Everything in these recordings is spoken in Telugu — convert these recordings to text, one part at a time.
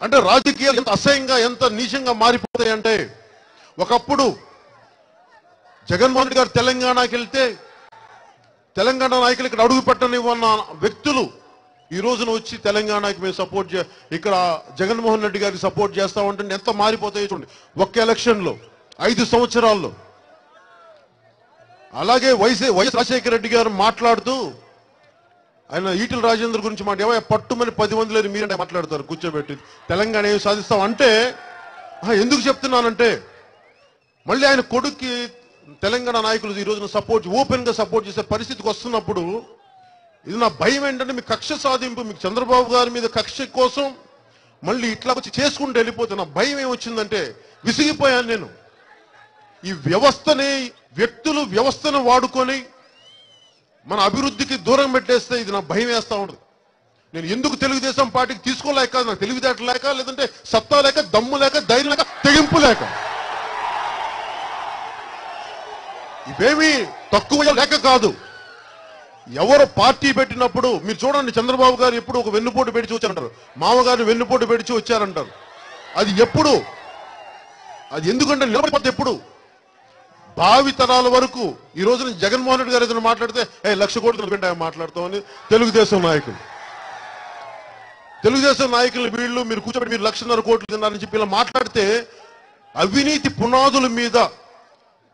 అంటే రాజకీయాలు ఎంత అసహ్యంగా ఎంత నీచంగా మారిపోతాయంటే, ఒకప్పుడు జగన్మోహన్ రెడ్డి గారు తెలంగాణకి వెళ్తే తెలంగాణ నాయకులు ఇక్కడ అడుగు పెట్టనివ్వన్న వ్యక్తులు ఈ రోజున వచ్చి తెలంగాణకి మేము సపోర్ట్ ఇక్కడ జగన్మోహన్ రెడ్డి గారికి సపోర్ట్ చేస్తామంటే ఎంత మారిపోతాయో చూడండి ఒక్క ఎలక్షన్లో 5 సంవత్సరాల్లో. అలాగే వైఎస్ రాజశేఖర రెడ్డి గారు మాట్లాడుతూ ఆయన ఈటెల రాజేందర్ గురించి పట్టుమని 10 మంది లేరు మీరంటే మాట్లాడతారు కూర్చోబెట్టి తెలంగాణ ఏమి సాధిస్తాం అంటే, ఎందుకు చెప్తున్నానంటే మళ్ళీ ఆయన కొడుక్కి తెలంగాణ నాయకులు ఈ రోజున ఓపెన్ గా సపోర్ట్ చేసే పరిస్థితికి వస్తున్నప్పుడు ఇది నా భయం ఏంటంటే, మీ కక్ష సాధింపు, మీకు చంద్రబాబు గారి మీద కక్ష కోసం మళ్ళీ ఇట్లా వచ్చి చేసుకుంటూ వెళ్ళిపోతే నా భయం ఏమొచ్చిందంటే, విసిగిపోయాను నేను. ఈ వ్యవస్థను వాడుకొని మన అభివృద్ధికి దూరం పెట్టేస్తే ఇది నా భయం వేస్తా ఉంటుంది. నేను ఎందుకు తెలుగుదేశం పార్టీకి తీసుకోలేక, నాకు తెలివితేటలు లేక, లేదంటే సత్తా లేక, దమ్ము లేక, ధైర్యం లేక, తెగింపు లేక, ఇవేమీ తక్కువ లేక కాదు. ఎవరు పార్టీ పెట్టినప్పుడు మీరు చూడండి, చంద్రబాబు గారు ఎప్పుడు ఒక వెన్నుపోటు పెడిచి వచ్చారంటారు, మామగారిని వెన్నుపోటు పెడిచి వచ్చారంటారు. అది ఎప్పుడు, అది ఎందుకంటే నిలబడిపోతే ఎప్పుడు భావి తరాల వరకు. ఈ రోజున జగన్మోహన్ రెడ్డి గారు ఏదైనా మాట్లాడితే 1,00,000 కోట్లు మాట్లాడతామని తెలుగుదేశం నాయకులు వీళ్ళు మీరు కూర్చోబెట్టి మీరు 1,50,000 కోట్లు తిన్నారని చెప్పి ఇలా మాట్లాడితే, అవినీతి పునాదుల మీద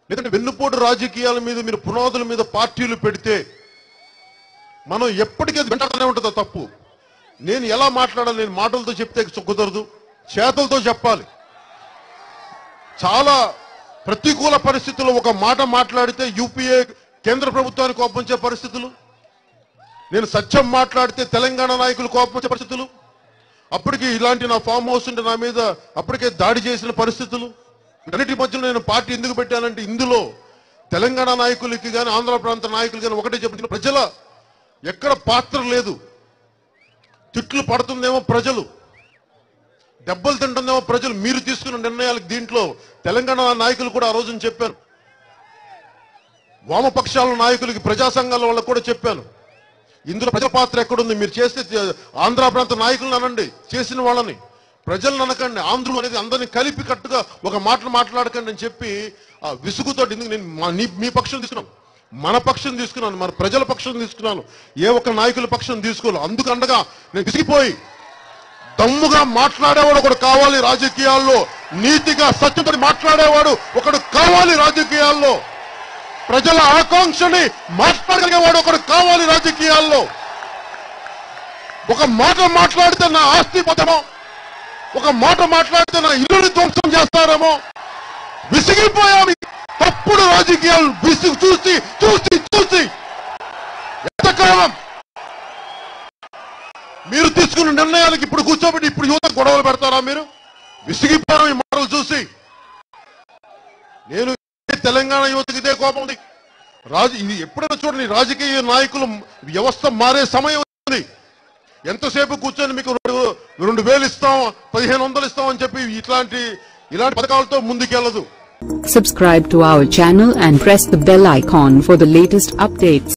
లేదంటే వెన్నుపోటు రాజకీయాల మీద మీరు పునాదుల మీద పార్టీలు పెడితే మనం ఎప్పటికీ అది వెంటనే ఉంటుందో తప్పు. నేను ఎలా మాట్లాడాలి, నేను మాటలతో చెప్తే కుదరదు, చేతలతో చెప్పాలి. చాలా ప్రతికూల పరిస్థితుల్లో ఒక మాట మాట్లాడితే యూపీఏ కేంద్ర ప్రభుత్వానికి కోపం వచ్చే పరిస్థితులు, నేను సత్యం మాట్లాడితే తెలంగాణ నాయకులు కోపం వచ్చే పరిస్థితులు, అప్పటికి ఇలాంటి నా ఫామ్ హౌస్ ఉంటే నా మీద అప్పటికే దాడి చేసిన పరిస్థితులు. అన్నిటి మధ్యలో నేను పార్టీ ఎందుకు పెట్టానంటే, ఇందులో తెలంగాణ నాయకులకి కానీ ఆంధ్ర ప్రాంత నాయకులు కానీ ఒకటే చెప్తున్నా, ప్రజల ఎక్కడ పాత్ర లేదు. తిట్లు పడుతుందేమో ప్రజలు, దెబ్బలు తింటుందేమో ప్రజలు, మీరు తీసుకున్న నిర్ణయాలకు. దీంట్లో తెలంగాణ నాయకులు కూడా ఆ రోజున చెప్పాను, వామపక్షాల నాయకులకి, ప్రజా సంఘాల వాళ్ళకు కూడా చెప్పాను, ఇందులో ప్రజల పాత్ర ఎక్కడుంది. మీరు చేస్తే ఆంధ్ర ప్రాంత నాయకులను అనండి, చేసిన వాళ్ళని, ప్రజలను అనకండి. ఆంధ్రులు అనేది అందరినీ కలిపి కట్టుగా ఒక మాటలు మాట్లాడకండి అని చెప్పి ఆ విసుగుతో ఎందుకు నేను మీ పక్షం తీసుకున్నాను, మన పక్షం తీసుకున్నాను, మన ప్రజల పక్షం తీసుకున్నాను, ఏ ఒక్క నాయకుల పక్షం తీసుకోవాలి. అందుకు అండగా నేను విసిగిపోయి, దమ్ముగా మాట్లాడేవాడు ఒకడు కావాలి రాజకీయాల్లో, నీతిగా సత్యంతో మాట్లాడేవాడు ఒకడు కావాలి రాజకీయాల్లో, ప్రజల ఆకాంక్షని మాట్లాడగలిగేవాడు ఒకడు కావాలి రాజకీయాల్లో. ఒక మాట మాట్లాడితే నా ఆస్తి పోతామో, ఒక మాట మాట్లాడితే నా ఇల్లుని ధ్వంసం చేస్తారేమో. విసిగిపోయాము తప్పుడు రాజకీయాలు చూసి చూసి చూసి. ఎంతకాలం మీరు తీసుకున్న నిర్ణయాలకు ఇప్పుడు కూర్చోబెట్టి ఇప్పుడు యువత గొడవలు పెడతారా మీరు? విసిగిపోయాం ఈ మాటలు చూసి. నేను తెలంగాణ యువతకి ఇదే కోపం ఉంది. ఇది ఎప్పుడైనా చూడండి, రాజకీయ నాయకులు వ్యవస్థ మారే సమయం ఉంది. ఎంతసేపు కూర్చొని మీకు 2,000 ఇస్తాం, 1,500 ఇస్తాం అని చెప్పి ఇలాంటి పథకాలతో ముందుకెళ్ళదు. Subscribe to our channel and press the bell icon for the latest updates.